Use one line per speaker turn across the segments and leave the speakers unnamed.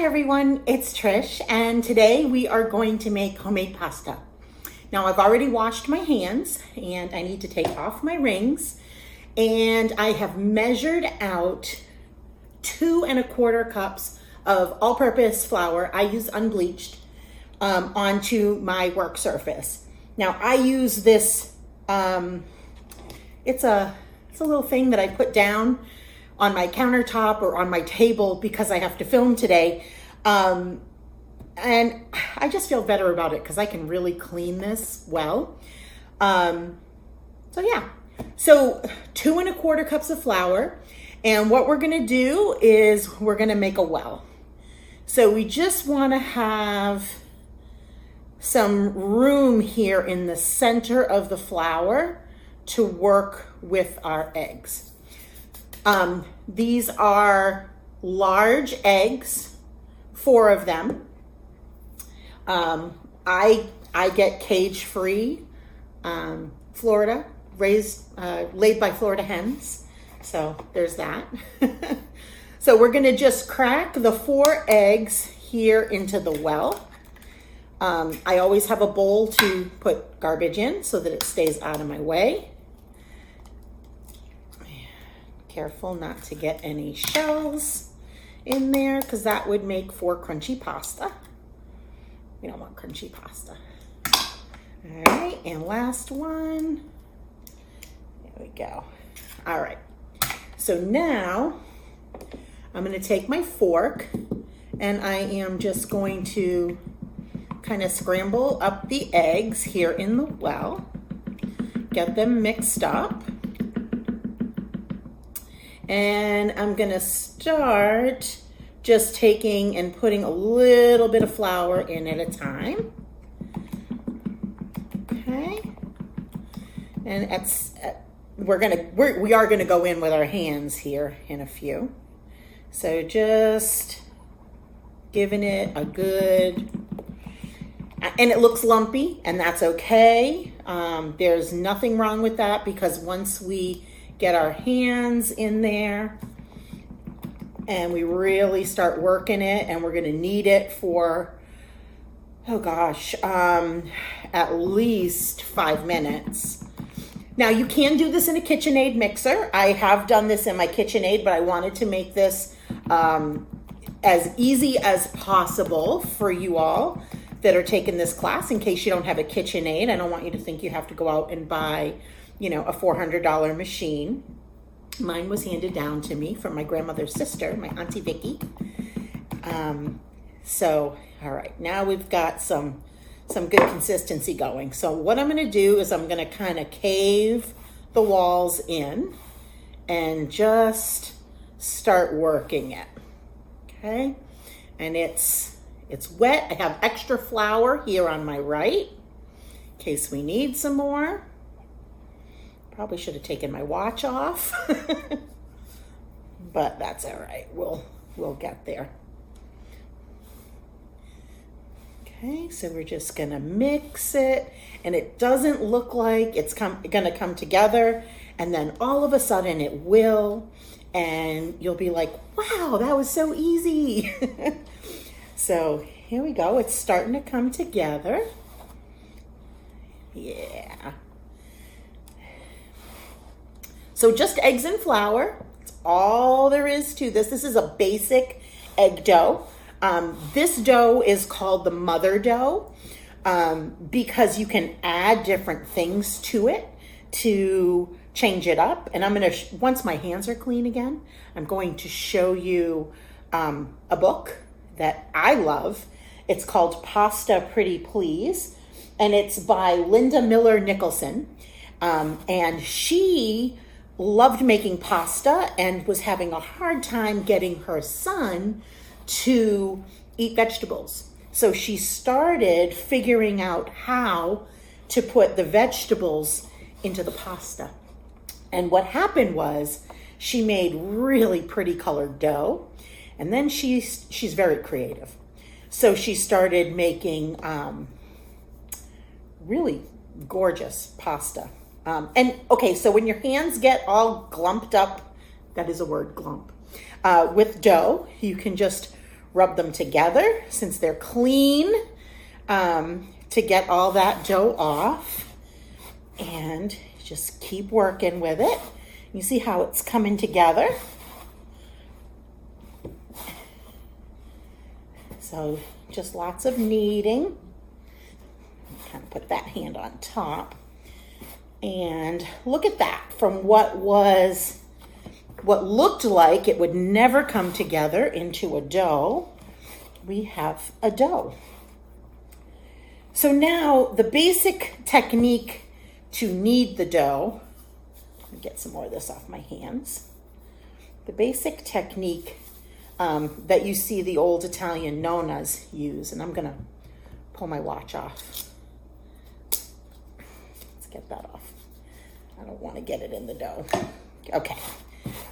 Hi everyone, it's Trish, and today we are going to make homemade pasta. Now I've already washed my hands and I need to take off my rings, and I have measured out 2¼ cups of all-purpose flour. I use unbleached onto my work surface. Now I use this, it's a little thing that I put down on my countertop or on my table because I have to film today. And I just feel better about it because I can really clean this well. So 2¼ cups of flour. And what we're gonna do is we're gonna make a well. So we just wanna have some room here in the center of the flour to work with our eggs. These are large eggs, 4 of them. I get cage-free, Florida, laid by Florida hens. So there's that. So we're gonna just crack the 4 eggs here into the well. I always have a bowl to put garbage in so that it stays out of my way. Careful not to get any shells in there because that would make for crunchy pasta. We don't want crunchy pasta. All right, and last one. There we go. All right, so now I'm gonna take my fork and I am just going to kind of scramble up the eggs here in the well, get them mixed up. And I'm gonna start just taking and putting a little bit of flour in at a time. Okay. And we are gonna go in with our hands here in a few. So just giving it a good, and it looks lumpy, and that's okay. There's nothing wrong with that because once we get our hands in there and we really start working it, and we're gonna knead it for, at least 5 minutes. Now you can do this in a KitchenAid mixer. I have done this in my KitchenAid, but I wanted to make this as easy as possible for you all that are taking this class in case you don't have a KitchenAid. I don't want you to think you have to go out and buy a $400 machine. Mine was handed down to me from my grandmother's sister, my Auntie Vicky. All right, now we've got some good consistency going. So what I'm gonna do is I'm gonna kind of cave the walls in and just start working it, okay? And it's wet. I have extra flour here on my right in case we need some more. Probably should have taken my watch off, but that's all right. We'll get there. Okay, so we're just gonna mix it, and it doesn't look like it's gonna come together, and then all of a sudden it will, and you'll be like, wow, that was so easy. So here we go. It's starting to come together. Yeah. So just eggs and flour, that's all there is to this. This is a basic egg dough. This dough is called the mother dough because you can add different things to it to change it up. And I'm gonna, once my hands are clean again, I'm going to show you a book that I love. It's called Pasta Pretty Please, and it's by Linda Miller Nicholson. And she loved making pasta and was having a hard time getting her son to eat vegetables. So she started figuring out how to put the vegetables into the pasta. And what happened was she made really pretty colored dough. And then she's very creative. So she started making really gorgeous pasta. So when your hands get all glumped up, that is a word, glump, with dough, you can just rub them together since they're clean, to get all that dough off. And just keep working with it. You see how it's coming together? So just lots of kneading. Kind of put that hand on top. And look at that. From what looked like it would never come together into a dough, we have a dough. So now the basic technique to knead the dough, let me get some more of this off my hands. The basic technique that you see the old Italian nonnas use, and I'm gonna pull my watch off. Let's get that off. I don't want to get it in the dough. Okay,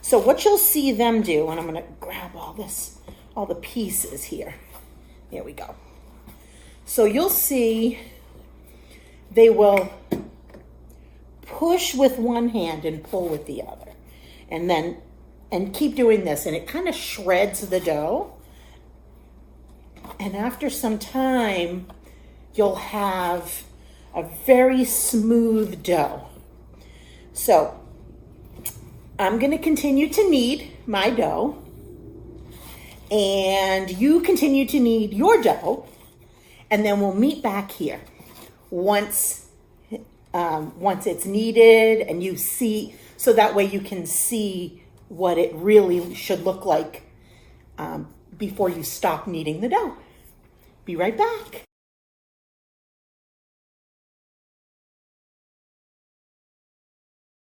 so what you'll see them do, and I'm gonna grab all the pieces here. There we go. So you'll see they will push with one hand and pull with the other, and keep doing this, and it kind of shreds the dough. And after some time, you'll have a very smooth dough. So I'm going to continue to knead my dough, and you continue to knead your dough, and then we'll meet back here once it's kneaded, and you see, so that way you can see what it really should look like before you stop kneading the dough. Be right back.